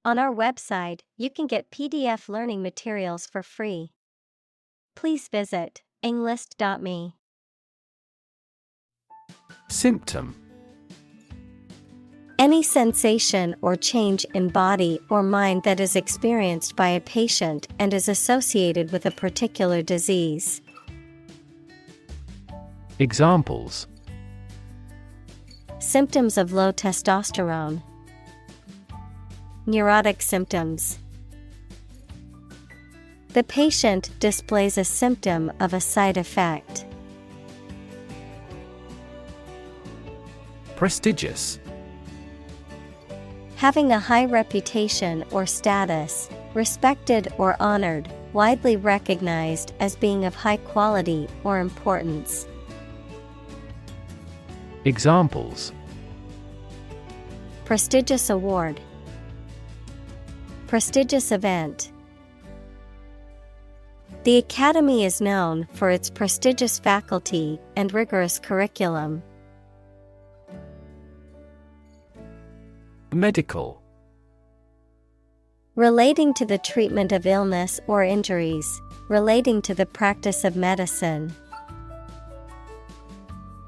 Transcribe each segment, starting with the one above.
On our website, you can get PDF learning materials for free. Please visit englist.me. Symptom. Any sensation or change in body or mind that is experienced by a patient and is associated with a particular disease. Examples: symptoms of low testosterone, neurotic symptoms. The patient displays a symptom of a side effect. Prestigious. Having a high reputation or status, respected or honored, widely recognized as being of high quality or importance. Examples: prestigious award, prestigious event. The Academy is known for its prestigious faculty and rigorous curriculum. Medical. Relating to the treatment of illness or injuries, relating to the practice of medicine.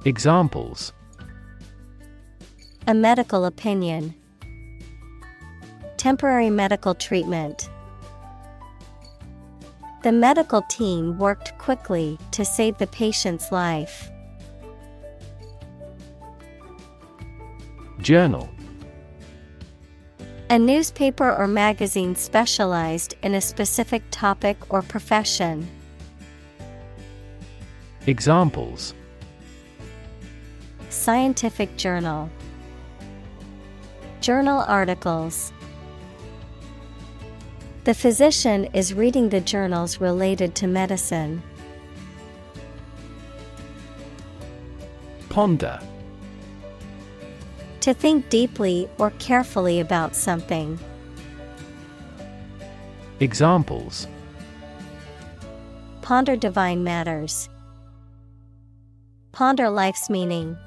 Examples: a medical opinion, temporary medical treatment. The medical team worked quickly to save the patient's life. Journal. A newspaper or magazine specialized in a specific topic or profession. Examples: scientific journal, journal articles. The physician is reading the journals related to medicine. Ponder. To think deeply or carefully about something. Examples: ponder divine matters, ponder life's meaning.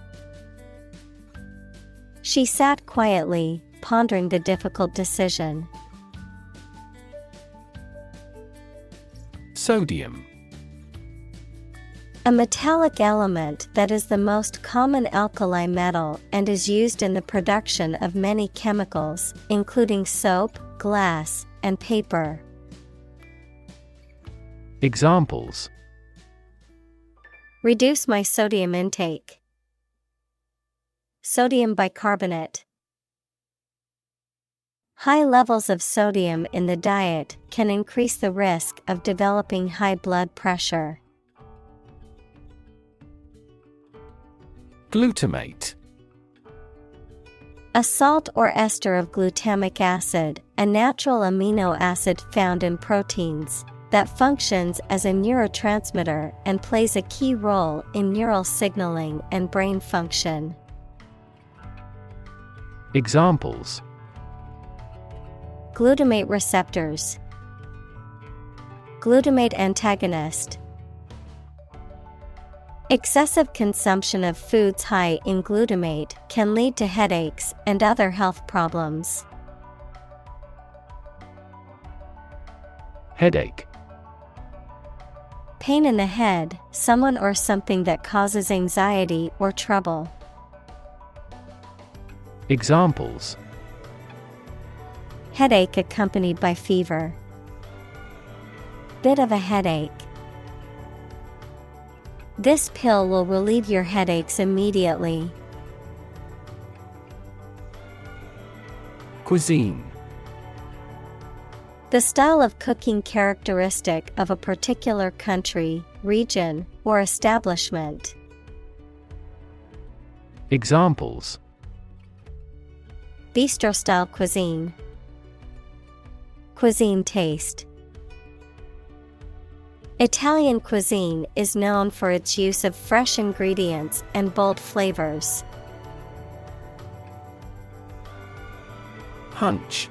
She sat quietly, pondering the difficult decision. Sodium. A metallic element that is the most common alkali metal and is used in the production of many chemicals, including soap, glass, and paper. Examples: reduce my sodium intake, sodium bicarbonate. High levels of sodium in the diet can increase the risk of developing high blood pressure. Glutamate. A salt or ester of glutamic acid, a natural amino acid found in proteins, that functions as a neurotransmitter and plays a key role in neural signaling and brain function. Examples: glutamate receptors, glutamate antagonist. Excessive consumption of foods high in glutamate can lead to headaches and other health problems. Headache. Pain in the head, someone or something that causes anxiety or trouble. Examples: headache accompanied by fever, bit of a headache. This pill will relieve your headaches immediately. Cuisine. The style of cooking characteristic of a particular country, region, or establishment. Examples: bistro-style cuisine, cuisine taste. Italian cuisine is known for its use of fresh ingredients and bold flavors. Hunch.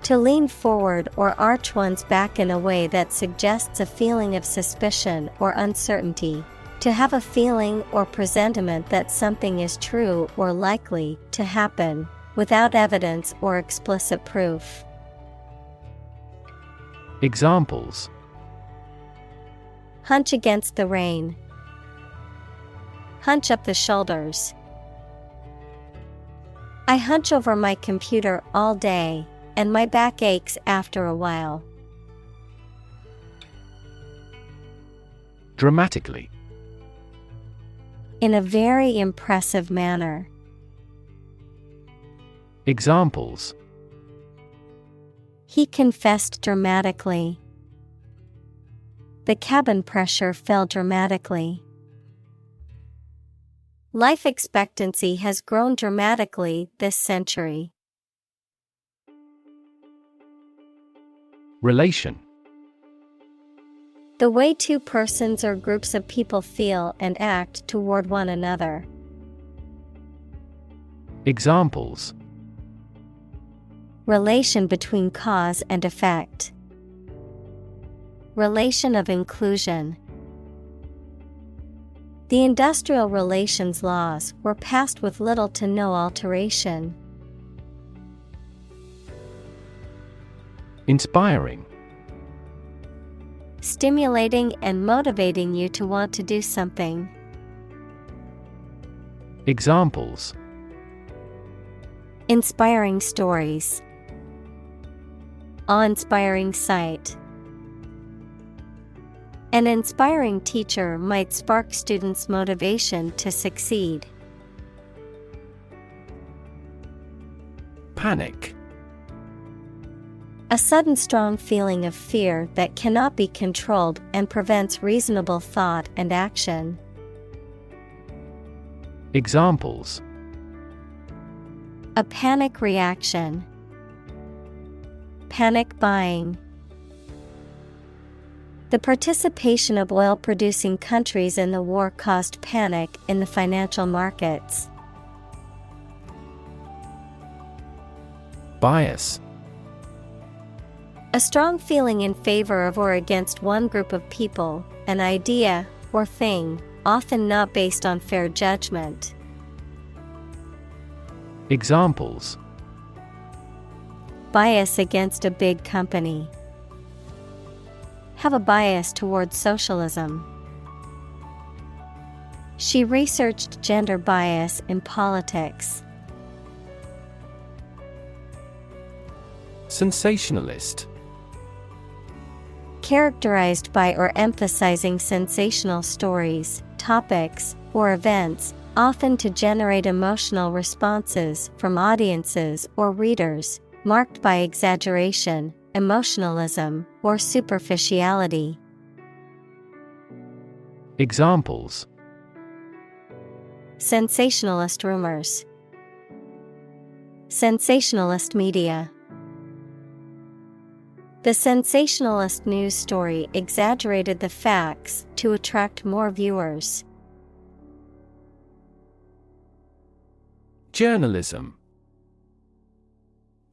To lean forward or arch one's back in a way that suggests a feeling of suspicion or uncertainty. To have a feeling or presentiment that something is true or likely to happen, without evidence or explicit proof. Examples: hunch against the rain, hunch up the shoulders. I hunch over my computer all day, and my back aches after a while. Dramatically. In a very impressive manner. Examples: he confessed dramatically. The cabin pressure fell dramatically. Life expectancy has grown dramatically this century. Relation. The way two persons or groups of people feel and act toward one another. Examples: relation between cause and effect. Relation of inclusion. The industrial relations laws were passed with little to no alteration. Inspiring. Stimulating and motivating you to want to do something. Examples: inspiring stories. Awe-inspiring sight. An inspiring teacher might spark students' motivation to succeed. Panic. A sudden strong feeling of fear that cannot be controlled and prevents reasonable thought and action. Examples: a panic reaction. Panic buying. The participation of oil-producing countries in the war caused panic in the financial markets. Bias. A strong feeling in favor of or against one group of people, an idea, or thing, often not based on fair judgment. Examples: bias against a big company. Have a bias towards socialism. She researched gender bias in politics. Sensationalist. Characterized by or emphasizing sensational stories, topics, or events, often to generate emotional responses from audiences or readers, marked by exaggeration, emotionalism, or superficiality. Examples: sensationalist rumors. Sensationalist media. The sensationalist news story exaggerated the facts to attract more viewers. Journalism.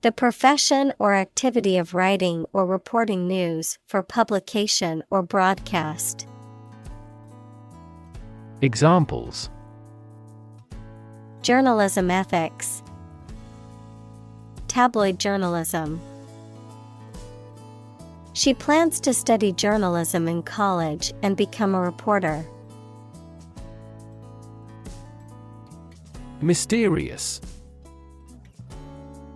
The profession or activity of writing or reporting news for publication or broadcast. Examples: journalism ethics. Tabloid journalism. She plans to study journalism in college and become a reporter. Mysterious.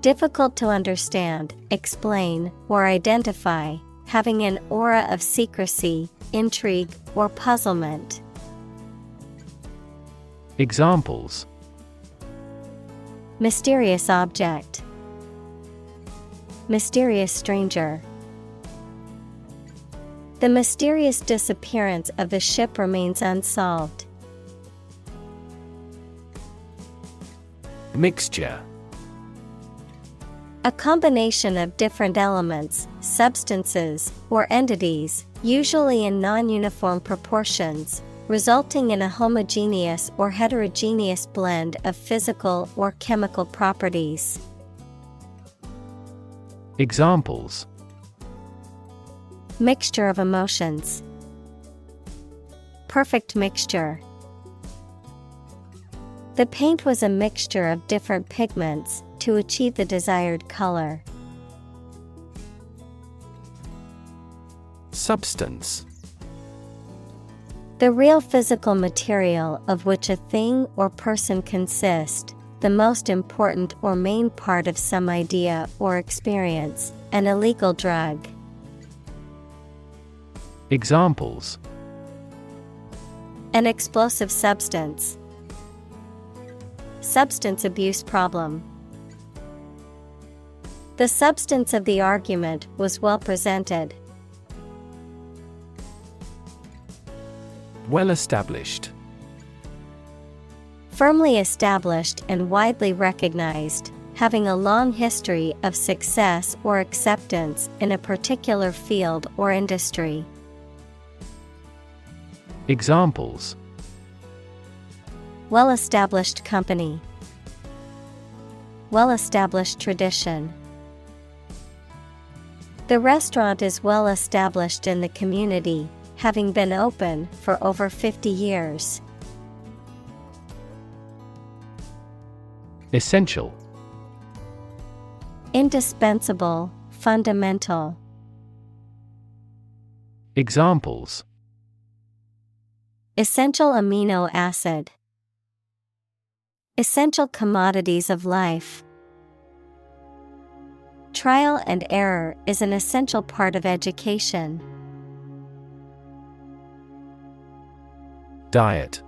Difficult to understand, explain, or identify, having an aura of secrecy, intrigue, or puzzlement. Examples: mysterious object. Mysterious stranger. The mysterious disappearance of the ship remains unsolved. Mixture. A combination of different elements, substances, or entities, usually in non-uniform proportions, resulting in a homogeneous or heterogeneous blend of physical or chemical properties. Examples: mixture of emotions. Perfect mixture. The paint was a mixture of different pigments to achieve the desired color. Substance. The real physical material of which a thing or person consists, the most important or main part of some idea or experience, an illegal drug. Examples: An explosive substance. Substance abuse problem. The substance of the argument was well presented. Well-established. Firmly established and widely recognized, having a long history of success or acceptance in a particular field or industry. Examples: Well-established company. Well-established tradition. The restaurant is well established in the community, having been open for over 50 years. Essential. Indispensable, fundamental. Examples: Essential amino acid. Essential commodities of life. Trial and error is an essential part of education. Diet.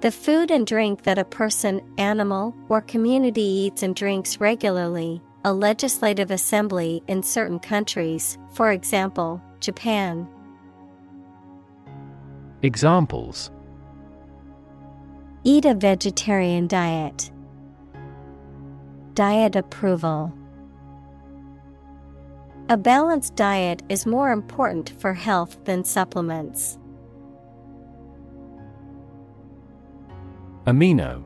The food and drink that a person, animal, or community eats and drinks regularly, a legislative assembly in certain countries, for example, Japan. Examples: Eat a vegetarian diet. Diet approval. A balanced diet is more important for health than supplements. Amino.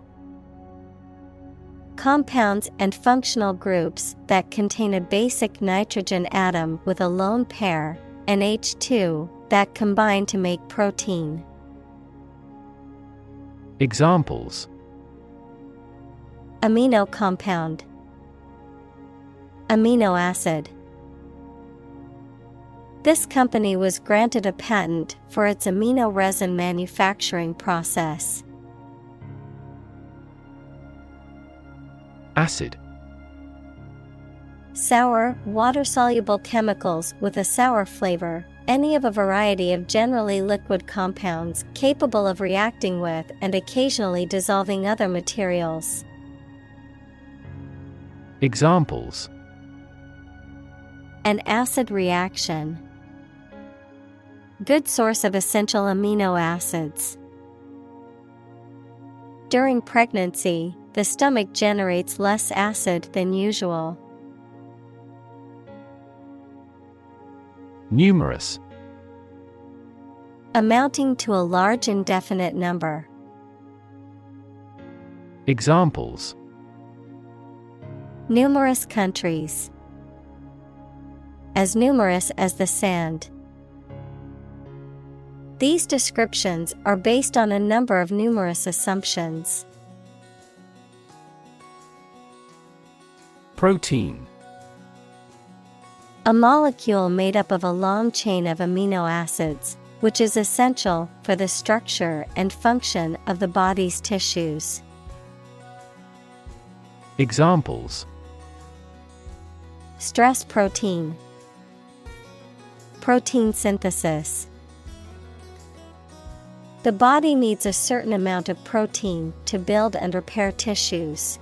Compounds and functional groups that contain a basic nitrogen atom with a lone pair, NH2, that combine to make protein. Examples: Amino compound. Amino acid. This company was granted a patent for its amino resin manufacturing process. Acid. Sour, water-soluble chemicals with a sour flavor, any of a variety of generally liquid compounds capable of reacting with and occasionally dissolving other materials. Examples: An acid reaction. Good source of essential amino acids. During pregnancy, the stomach generates less acid than usual. Numerous. Amounting to a large indefinite number. Examples: Numerous countries. As numerous as the sand. These descriptions are based on a number of numerous assumptions. Protein. A molecule made up of a long chain of amino acids, which is essential for the structure and function of the body's tissues. Examples: Stress protein. Protein synthesis. The body needs a certain amount of protein to build and repair tissues.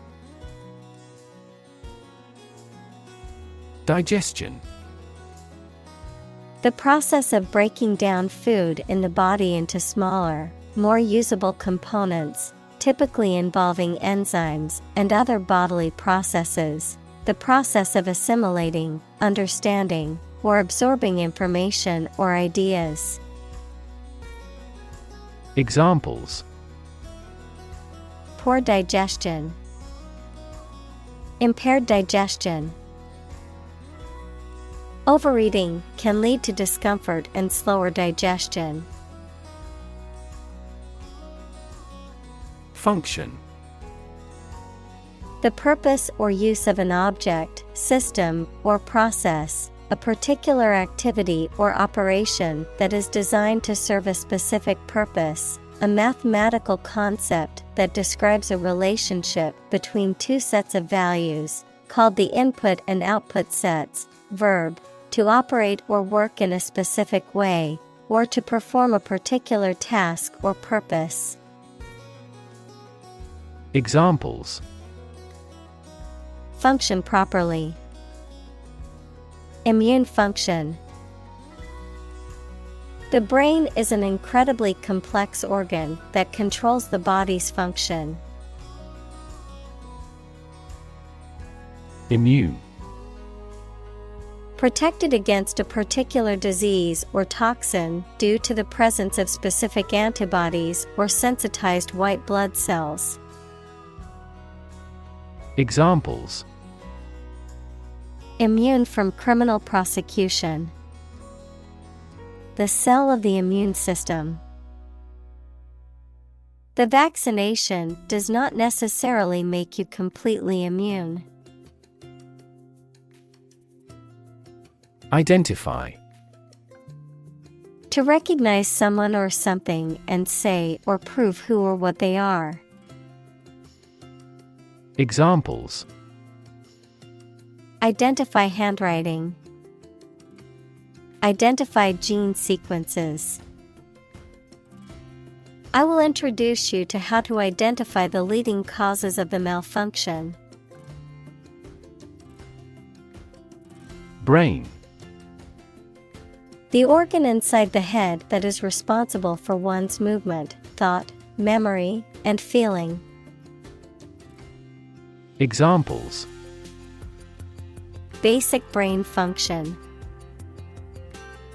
Digestion. The process of breaking down food in the body into smaller, more usable components, typically involving enzymes and other bodily processes. The process of assimilating, understanding, or absorbing information or ideas. Examples: Poor digestion. Impaired digestion. Overeating can lead to discomfort and slower digestion. Function. The purpose or use of an object, system, or process, a particular activity or operation that is designed to serve a specific purpose, a mathematical concept that describes a relationship between two sets of values, called the input and output sets. Verb, to operate or work in a specific way, or to perform a particular task or purpose. Examples: function properly, immune function. The brain is an incredibly complex organ that controls the body's function. Immune. Protected against a particular disease or toxin due to the presence of specific antibodies or sensitized white blood cells. Examples: immune from criminal prosecution. The cell of the immune system. The vaccination does not necessarily make you completely immune. Identify. To recognize someone or something and say or prove who or what they are. Examples: identify handwriting. Identify gene sequences. I will introduce you to how to identify the leading causes of the malfunction. Brain. The organ inside the head that is responsible for one's movement, thought, memory, and feeling. Examples: basic brain function.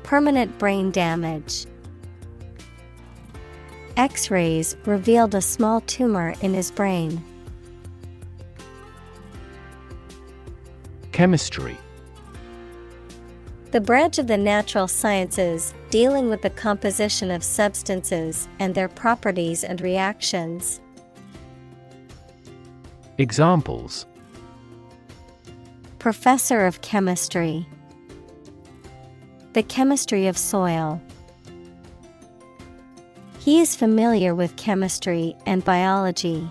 Permanent brain damage. X-rays revealed a small tumor in his brain. Chemistry. The branch of the natural sciences dealing with the composition of substances and their properties and reactions. Examples: professor of chemistry. The chemistry of soil. He is familiar with chemistry and biology.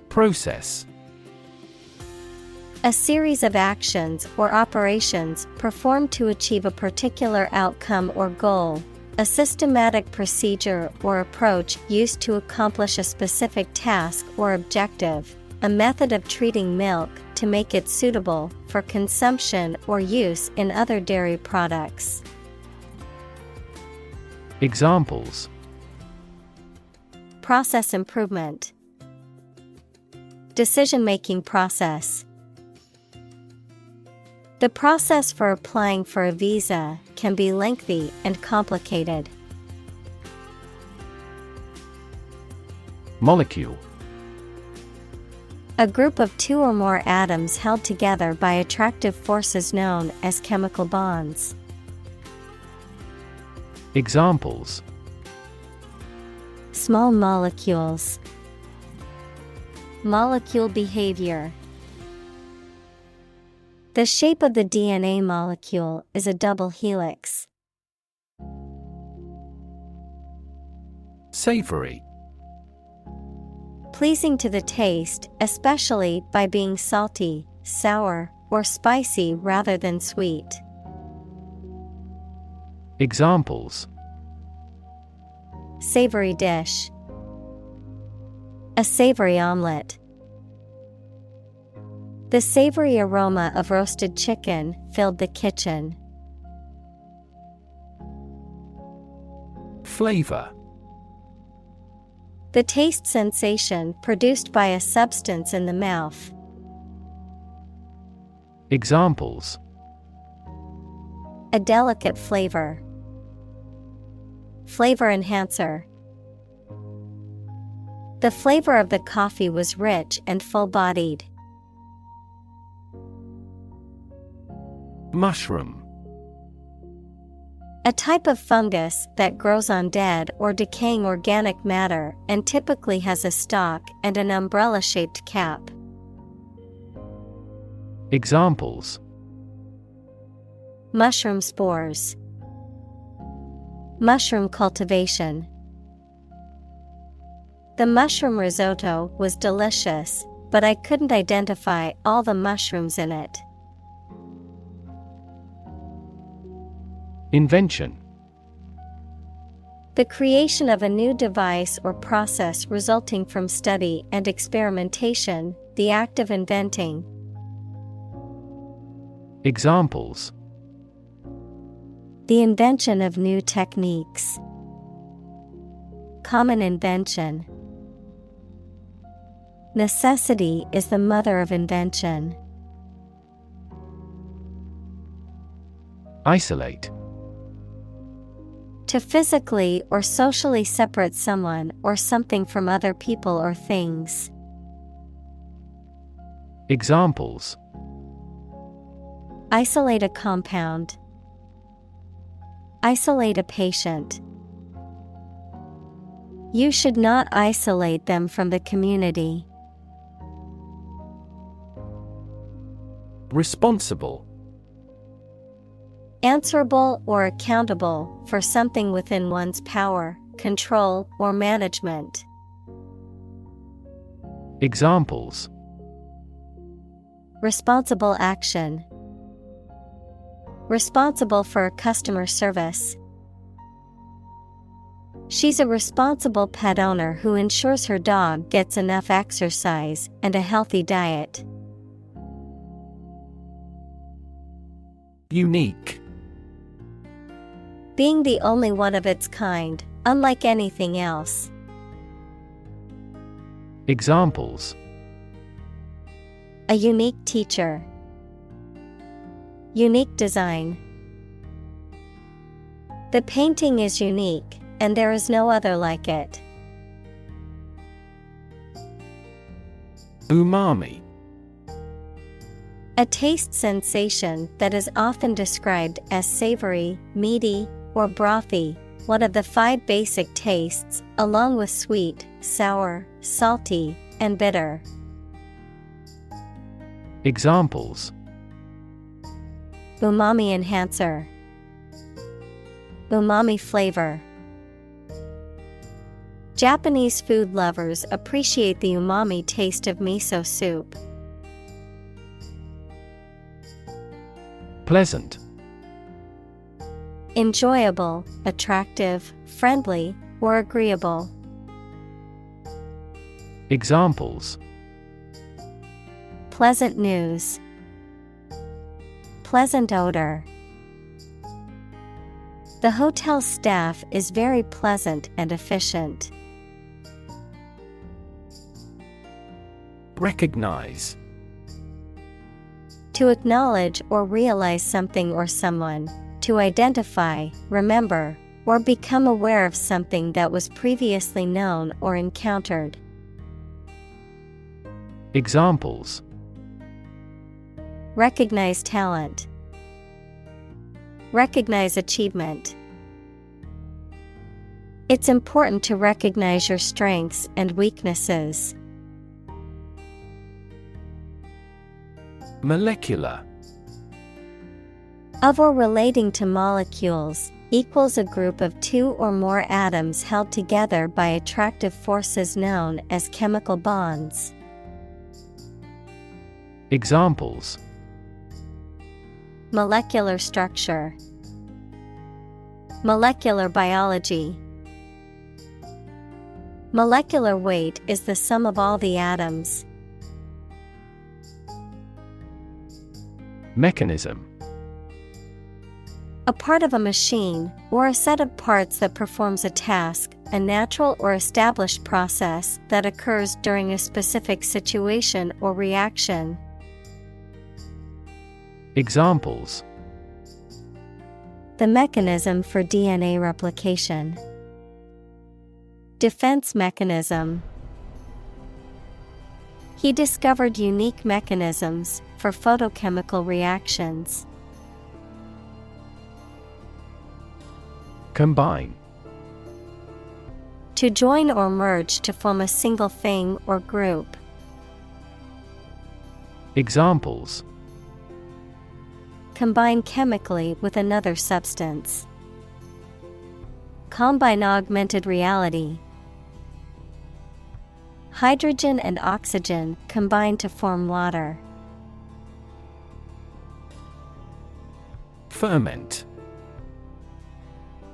Process. A series of actions or operations performed to achieve a particular outcome or goal. A systematic procedure or approach used to accomplish a specific task or objective. A method of treating milk to make it suitable for consumption or use in other dairy products. Examples: process improvement. Decision-making process. The process for applying for a visa can be lengthy and complicated. Molecule. A group of two or more atoms held together by attractive forces known as chemical bonds. Examples: small molecules. Molecule behavior. The shape of the DNA molecule is a double helix. Savory. Pleasing to the taste, especially by being salty, sour, or spicy rather than sweet. Examples: savory dish. A savory omelet. The savory aroma of roasted chicken filled the kitchen. Flavor. The taste sensation produced by a substance in the mouth. Examples: a delicate flavor. Flavor enhancer. The flavor of the coffee was rich and full-bodied. Mushroom. A type of fungus that grows on dead or decaying organic matter and typically has a stalk and an umbrella-shaped cap. Examples: Mushroom spores. Mushroom cultivation. The mushroom risotto was delicious, but I couldn't identify all the mushrooms in it. Invention. The creation of a new device or process resulting from study and experimentation, the act of inventing. Examples: The invention of new techniques. Common invention. Necessity is the mother of invention. Isolate. To physically or socially separate someone or something from other people or things. Examples: Isolate a compound. Isolate a patient. You should not isolate them from the community. Responsible. Answerable or accountable for something within one's power, control, or management. Examples: Responsible action. Responsible for customer service. She's a responsible pet owner who ensures her dog gets enough exercise and a healthy diet. Unique. Being the only one of its kind, unlike anything else. Examples: A unique teacher. Unique design. The painting is unique, and there is no other like it. Umami. A taste sensation that is often described as savory, meaty, or brothy, one of the 5 basic tastes, along with sweet, sour, salty, and bitter. Examples: Umami enhancer. Umami flavor. Japanese food lovers appreciate the umami taste of miso soup. Pleasant. Enjoyable, attractive, friendly, or agreeable. Examples: Pleasant news. Pleasant odor. The hotel staff is very pleasant and efficient. Recognize. To acknowledge or realize something or someone, to identify, remember, or become aware of something that was previously known or encountered. Examples: Recognize talent. Recognize achievement. It's important to recognize your strengths and weaknesses. Molecular. Of or relating to molecules, equals a group of 2 or more atoms held together by attractive forces known as chemical bonds. Examples: Molecular structure. Molecular biology. Molecular weight is the sum of all the atoms. Mechanism. A part of a machine, or a set of parts that performs a task, a natural or established process that occurs during a specific situation or reaction. Examples: The mechanism for DNA replication. Defense mechanism. He discovered unique mechanisms for photochemical reactions. Combine. To join or merge to form a single thing or group. Examples: Combine chemically with another substance. Combine augmented reality. Hydrogen and oxygen combine to form water. Ferment.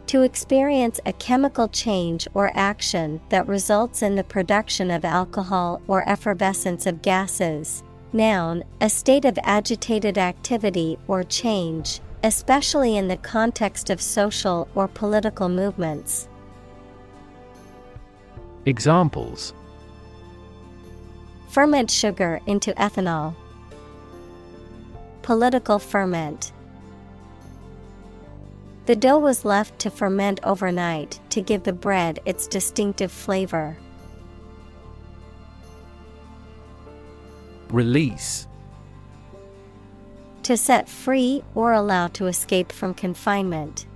To experience a chemical change or action that results in the production of alcohol or effervescence of gases. Noun, a state of agitated activity or change, especially in the context of social or political movements. Examples: Ferment sugar into ethanol. Political ferment. The dough was left to ferment overnight to give the bread its distinctive flavor. Release. To set free or allow to escape from confinement.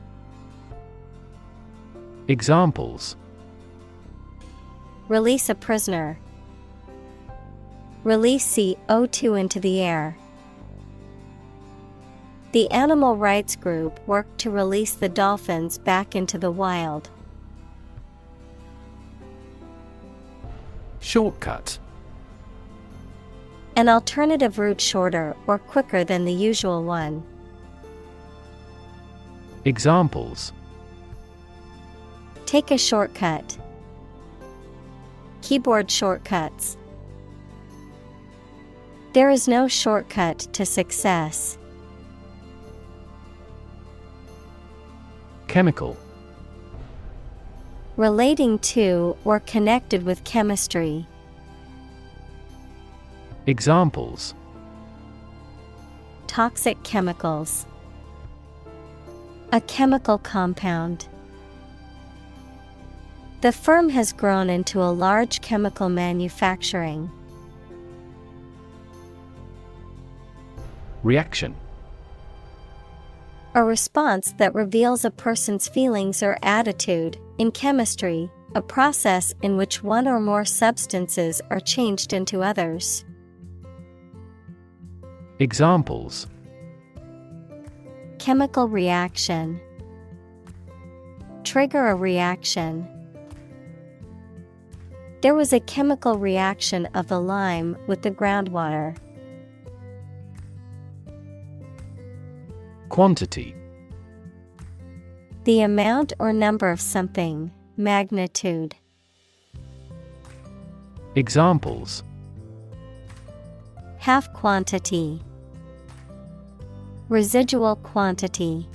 Examples: Release a prisoner. Release CO2 into the air. The animal rights group worked to release the dolphins back into the wild. Shortcut. An alternative route shorter or quicker than the usual one. Examples: Take a shortcut. Keyboard shortcuts. There is no shortcut to success. Chemical. Relating to or connected with chemistry. Examples: Toxic chemicals. A chemical compound. The firm has grown into a large chemical manufacturing. Reaction. A response that reveals a person's feelings or attitude. In chemistry, a process in which one or more substances are changed into others. Examples: Chemical reaction. Trigger a reaction. There was a chemical reaction of the lime with the groundwater. Quantity. The amount or number of something, magnitude. Examples: Half quantity. Residual quantity.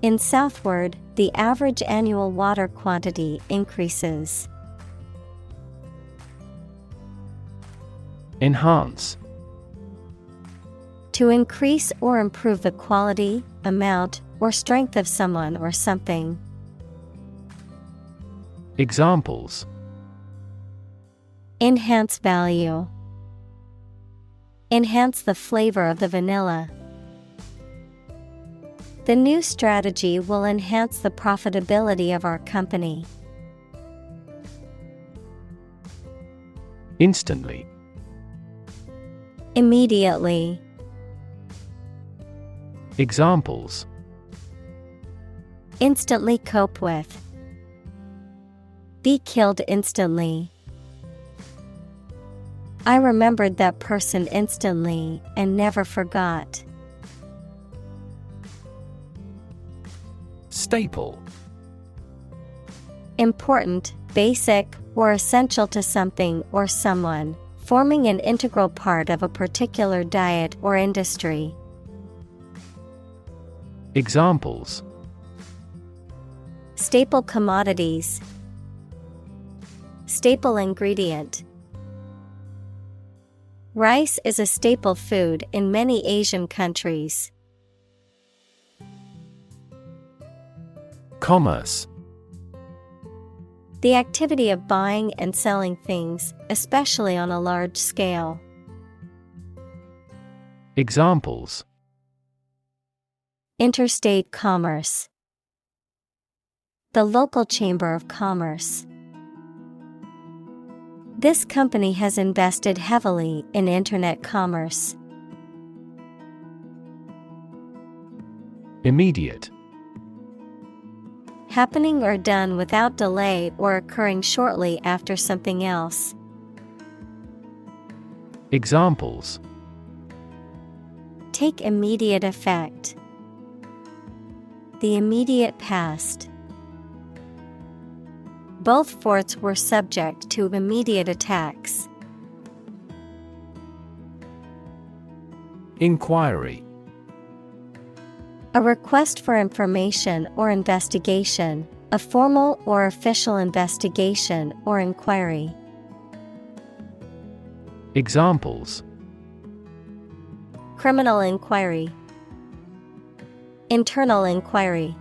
In southward, the average annual water quantity increases. Enhance. To increase or improve the quality, amount, or strength of someone or something. Examples: Enhance value. Enhance the flavor of the vanilla. The new strategy will enhance the profitability of our company. Instantly. Immediately. Examples: Instantly cope with. Be killed instantly. I remembered that person instantly and never forgot. Staple. Important, basic, or essential to something or someone, forming an integral part of a particular diet or industry. Examples: Staple commodities. Staple ingredient. Rice is a staple food in many Asian countries. Commerce. The activity of buying and selling things, especially on a large scale. Examples: Interstate commerce. The local chamber of commerce. This company has invested heavily in internet commerce. Immediate. Happening or done without delay or occurring shortly after something else. Examples: Take immediate effect. The immediate past. Both forts were subject to immediate attacks. Inquiry. A request for information or investigation, a formal or official investigation or inquiry. Examples: Criminal inquiry. Internal inquiry.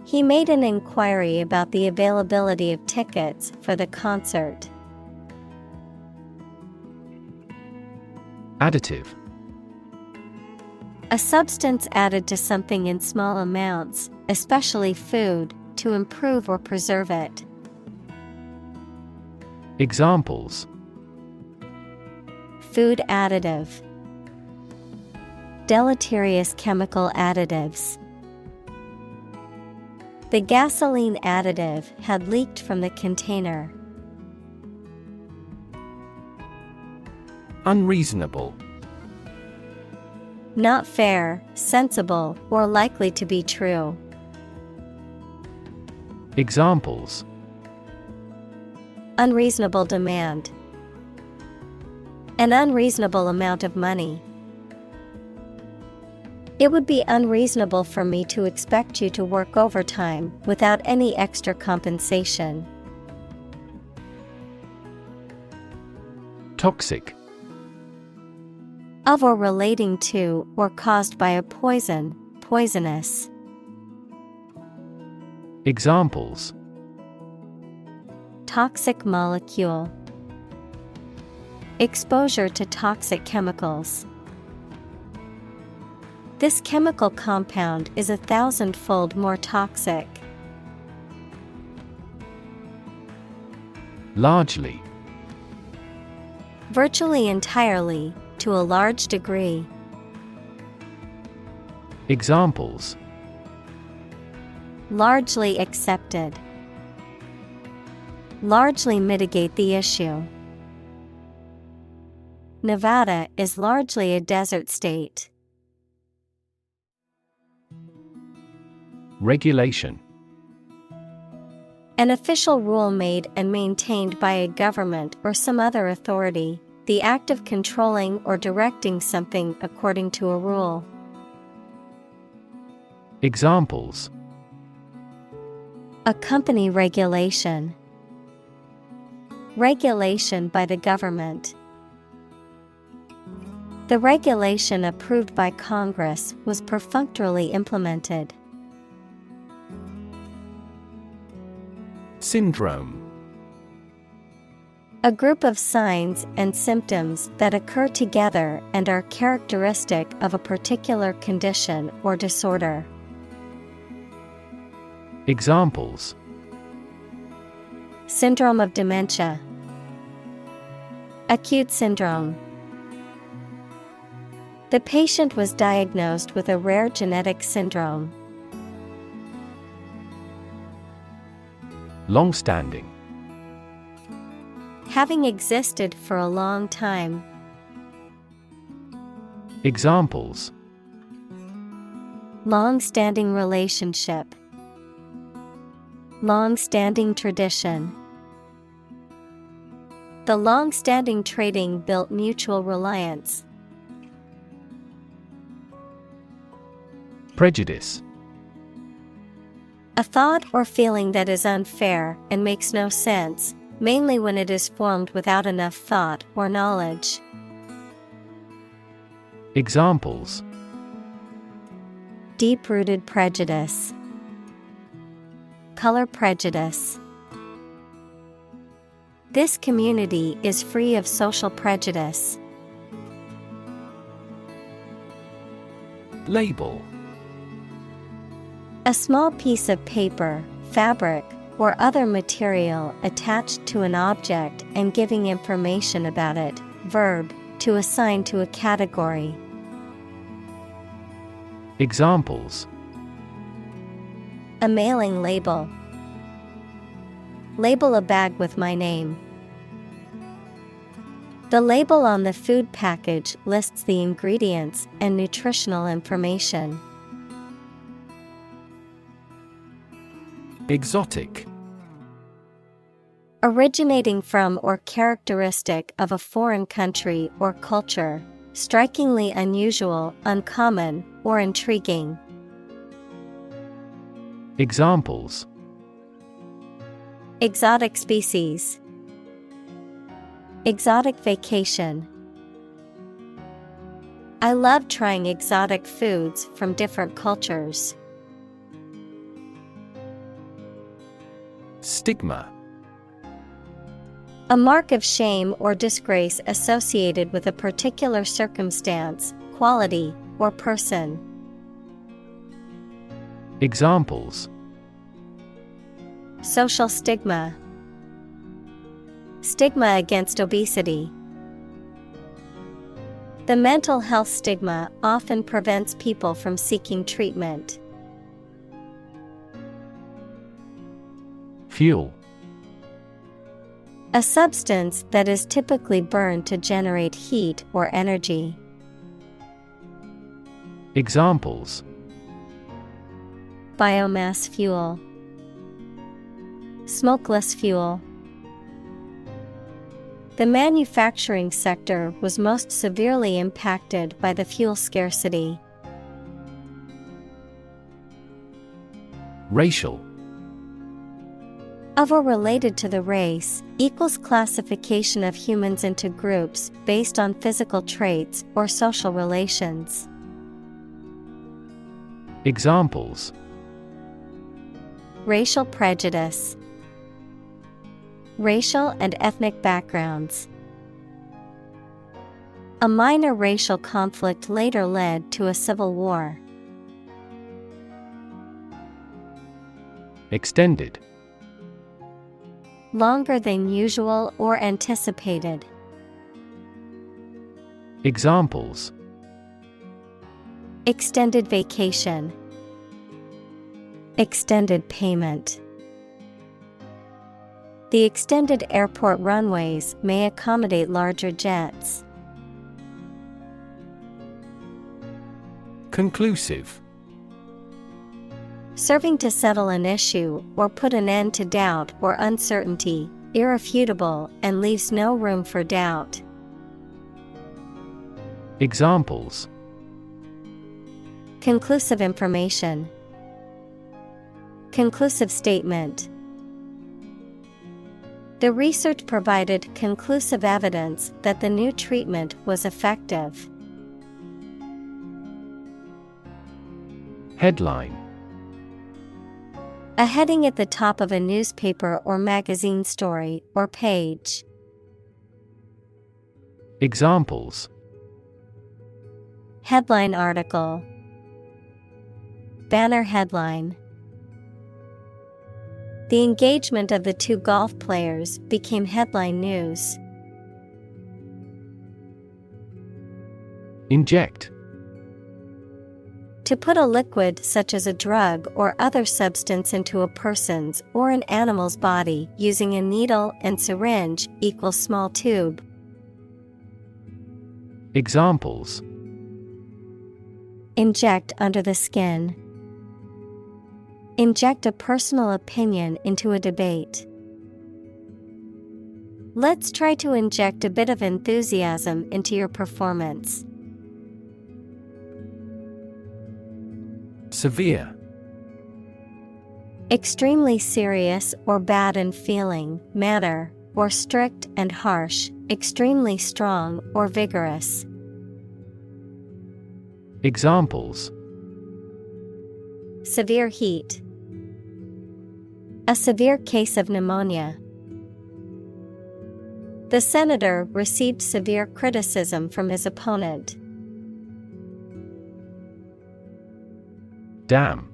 He made an inquiry about the availability of tickets for the concert. Additive. A substance added to something in small amounts, especially food, to improve or preserve it. Examples: Food additive. Deleterious chemical additives. The gasoline additive had leaked from the container. Unreasonable. Not fair, sensible, or likely to be true. Examples: Unreasonable demand. An unreasonable amount of money. It would be unreasonable for me to expect you to work overtime without any extra compensation. Toxic. Of or relating to or caused by a poison, poisonous. Examples: Toxic molecule. Exposure to toxic chemicals. This chemical compound is 1,000-fold more toxic. Largely. Virtually entirely, to a large degree. Examples: Largely accepted. Largely mitigate the issue. Nevada is largely a desert state. Regulation. An official rule made and maintained by a government or some other authority, the act of controlling or directing something according to a rule. Examples: A company regulation. Regulation by the government. The regulation approved by Congress was perfunctorily implemented. Syndrome. A group of signs and symptoms that occur together and are characteristic of a particular condition or disorder. Examples: Syndrome of dementia. Acute syndrome. The patient was diagnosed with a rare genetic syndrome. Long-standing. Having existed for a long time. Examples: Long-standing relationship. Long-standing tradition. The long-standing trading built mutual reliance. Prejudice. A thought or feeling that is unfair and makes no sense, mainly when it is formed without enough thought or knowledge. Examples: Deep-rooted prejudice. Color prejudice. This community is free of social prejudice. Label. A small piece of paper, fabric, or other material attached to an object and giving information about it. Verb, to assign to a category. Examples: A mailing label. Label a bag with my name. The label on the food package lists the ingredients and nutritional information. Exotic. Originating from or characteristic of a foreign country or culture, strikingly unusual, uncommon, or intriguing. Examples: Exotic species. Exotic vacation. I love trying exotic foods from different cultures. Stigma. A mark of shame or disgrace associated with a particular circumstance, quality, or person. Examples: Social stigma. Stigma against obesity. The mental health stigma often prevents people from seeking treatment. Fuel. A substance that is typically burned to generate heat or energy. Examples: Biomass fuel. Smokeless fuel. The manufacturing sector was most severely impacted by the fuel scarcity. Racial. Of or related to the race, equals classification of humans into groups based on physical traits or social relations. Examples: Racial prejudice. Racial and ethnic backgrounds. A minor racial conflict later led to a civil war. Extended. Longer than usual or anticipated. Examples: Extended vacation. Extended payment. The extended airport runways may accommodate larger jets. Conclusive. Serving to settle an issue or put an end to doubt or uncertainty, irrefutable and leaves no room for doubt. Examples: Conclusive information. Conclusive statement. The research provided conclusive evidence that the new treatment was effective. Headline. A heading at the top of a newspaper or magazine story or page. Examples: Headline article. Banner headline. The engagement of the two golf players became headline news. Inject. To put a liquid such as a drug or other substance into a person's or an animal's body using a needle and syringe equals small tube. Examples: Inject under the skin. Inject a personal opinion into a debate. Let's try to inject a bit of enthusiasm into your performance. Severe. Extremely serious or bad in feeling, manner, or strict and harsh, extremely strong or vigorous. Examples: Severe heat. A severe case of pneumonia. The senator received severe criticism from his opponent. Dam.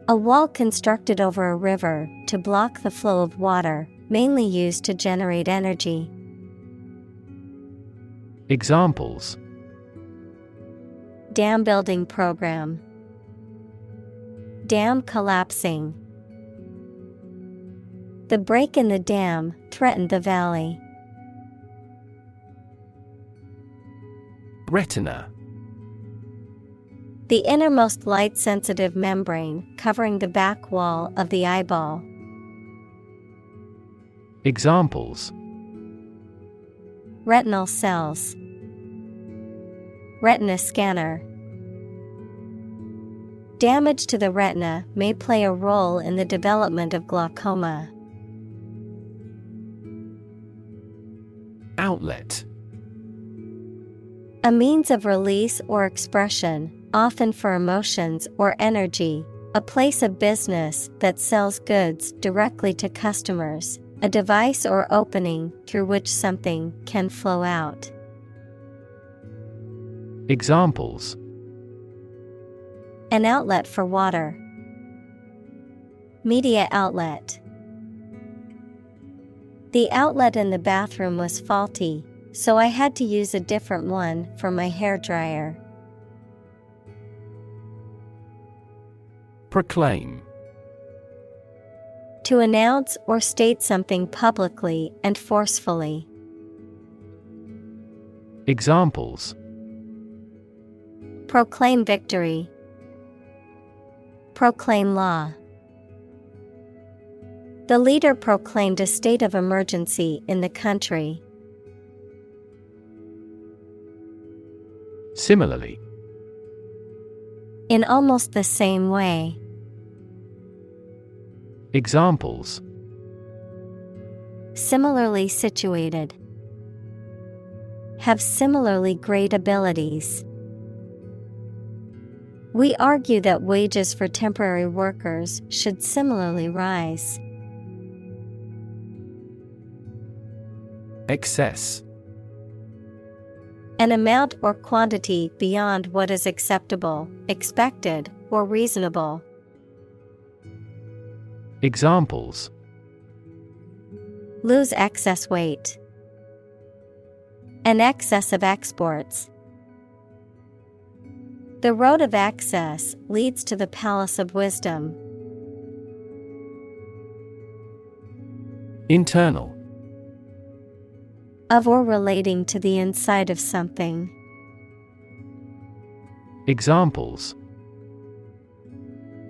A wall constructed over a river to block the flow of water, mainly used to generate energy. Examples: Dam building program. Dam collapsing. The break in the dam threatened the valley. Retina. The innermost light-sensitive membrane covering the back wall of the eyeball. Examples: Retinal cells. Retina scanner. Damage to the retina may play a role in the development of glaucoma. Outlet. A means of release or expression, often for emotions or energy, a place of business that sells goods directly to customers, a device or opening through which something can flow out. Examples: An outlet for water. Media outlet. The outlet in the bathroom was faulty, so I had to use a different one for my hairdryer. Proclaim. To announce or state something publicly and forcefully. Examples: Proclaim victory. Proclaim law. The leader proclaimed a state of emergency in the country. Similarly. In almost the same way. Examples: Similarly situated. Have similarly great abilities. We argue that wages for temporary workers should similarly rise. Excess. An amount or quantity beyond what is acceptable, expected, or reasonable. Examples: Lose excess weight. An excess of exports. The road of access leads to the palace of wisdom. Internal. Of or relating to the inside of something. Examples: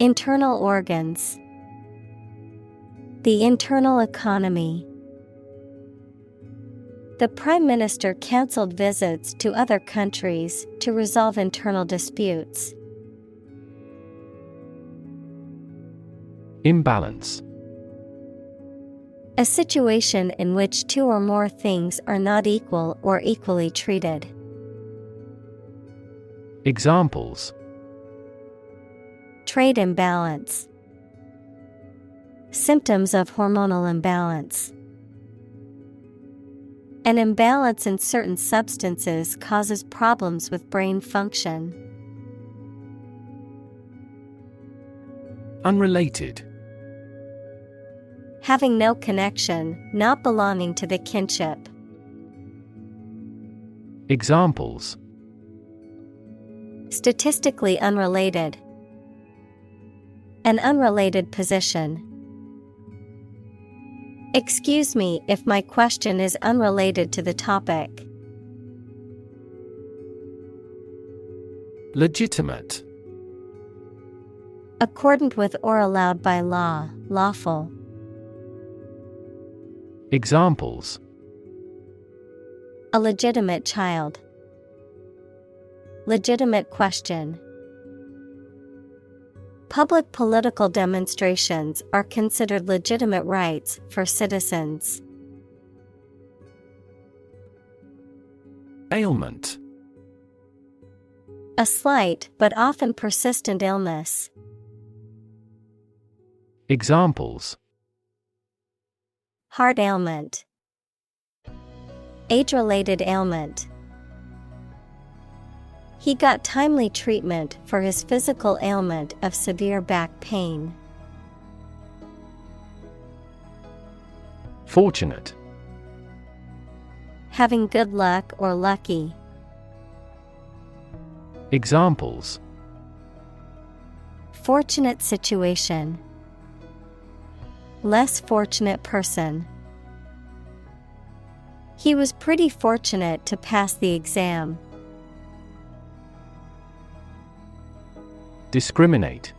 Internal organs. The internal economy. The Prime Minister cancelled visits to other countries to resolve internal disputes. Imbalance. A situation in which two or more things are not equal or equally treated. Examples: Trade imbalance. Symptoms of hormonal imbalance. An imbalance in certain substances causes problems with brain function. Unrelated. Having no connection, not belonging to the kinship. Examples: Statistically unrelated. An unrelated position. Excuse me if my question is unrelated to the topic. Legitimate. Accordant with or allowed by law, lawful. Examples: A legitimate child. Legitimate question. Public political demonstrations are considered legitimate rights for citizens. Ailment. A slight but often persistent illness. Examples: Heart ailment. Age-related ailment. He got timely treatment for his physical ailment of severe back pain. Fortunate. Having good luck or lucky. Examples: Fortunate situation. Less fortunate person. He was pretty fortunate to pass the exam. Discriminate.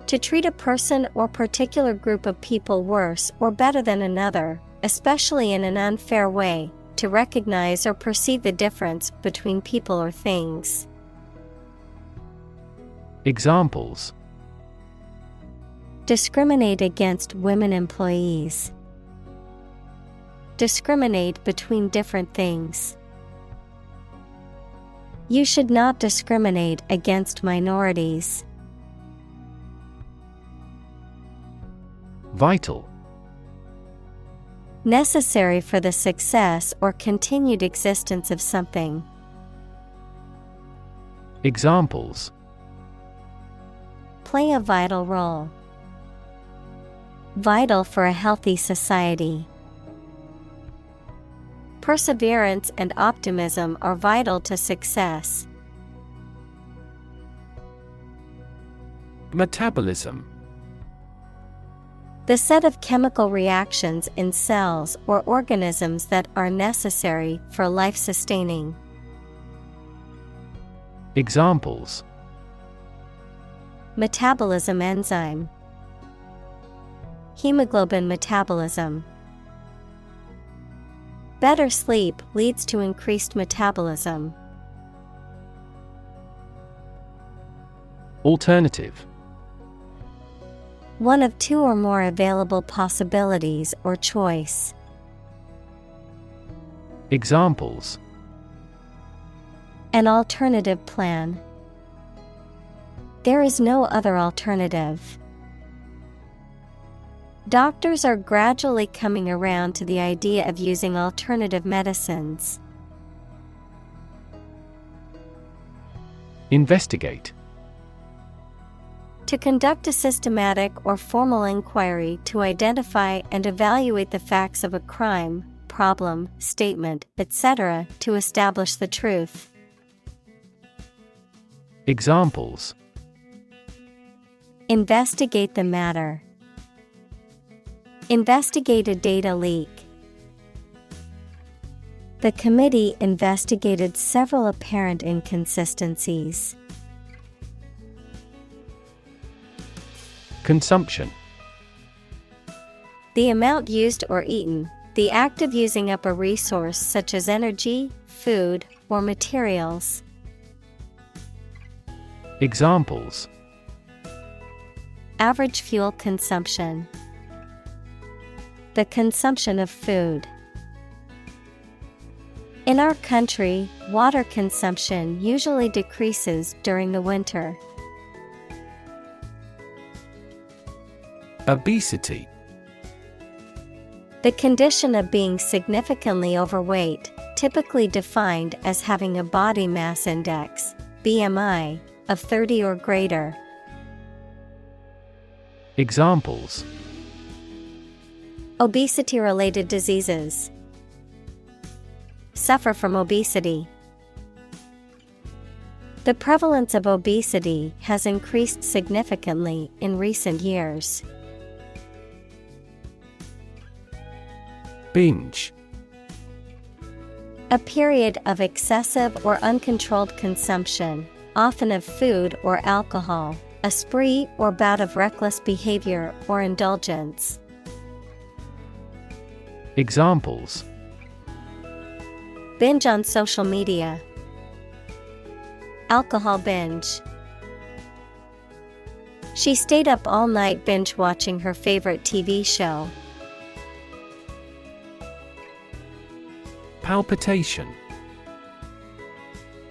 To treat a person or particular group of people worse or better than another, especially in an unfair way, to recognize or perceive the difference between people or things. Examples: Discriminate against women employees. Discriminate between different things. You should not discriminate against minorities. Vital. Necessary for the success or continued existence of something. Examples: Play a vital role. Vital for a healthy society. Perseverance and optimism are vital to success. Metabolism. The set of chemical reactions in cells or organisms that are necessary for life sustaining. Examples: Metabolism enzyme. Hemoglobin metabolism. Better sleep leads to increased metabolism. Alternative. One of two or more available possibilities or choice. Examples: An alternative plan. There is no other alternative. Doctors are gradually coming around to the idea of using alternative medicines. Investigate. To conduct a systematic or formal inquiry to identify and evaluate the facts of a crime, problem, statement, etc., to establish the truth. Examples: Investigate the matter. Investigate a data leak. The committee investigated several apparent inconsistencies. Consumption. The amount used or eaten, the act of using up a resource such as energy, food, or materials. Examples: Average fuel consumption. The consumption of food. In our country, water consumption usually decreases during the winter. Obesity. The condition of being significantly overweight, typically defined as having a body mass index, BMI, of 30 or greater. Examples: Obesity-related diseases. Suffer from obesity. The prevalence of obesity has increased significantly in recent years. Binge. A period of excessive or uncontrolled consumption, often of food or alcohol, a spree or bout of reckless behavior or indulgence. Examples: Binge on social media. Alcohol binge. She stayed up all night binge watching her favorite TV show. Palpitation.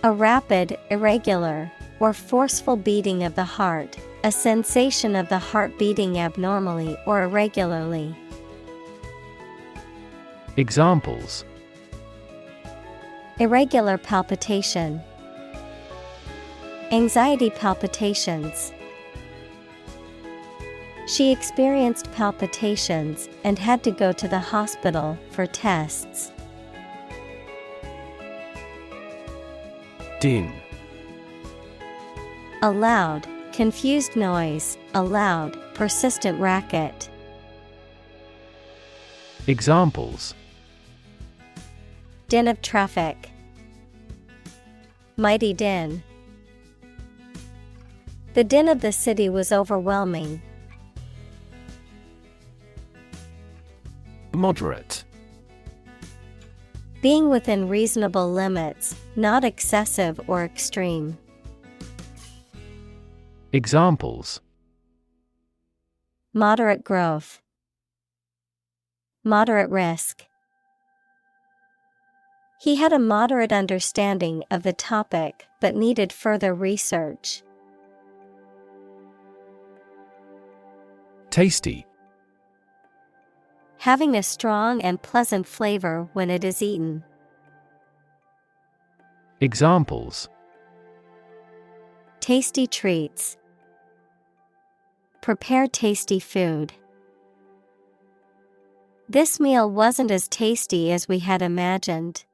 A rapid, irregular, or forceful beating of the heart, a sensation of the heart beating abnormally or irregularly. Irregular palpitation. Anxiety palpitations. She experienced palpitations and had to go to the hospital for tests. Din. A loud, confused noise, a loud, persistent racket. Examples: Din of traffic. Mighty din. The din of the city was overwhelming. Moderate. Being within reasonable limits, not excessive or extreme. Examples: Moderate growth. Moderate risk. He had a moderate understanding of the topic but needed further research. Tasty. Having a strong and pleasant flavor when it is eaten. Examples: Tasty treats. Prepare tasty food. This meal wasn't as tasty as we had imagined.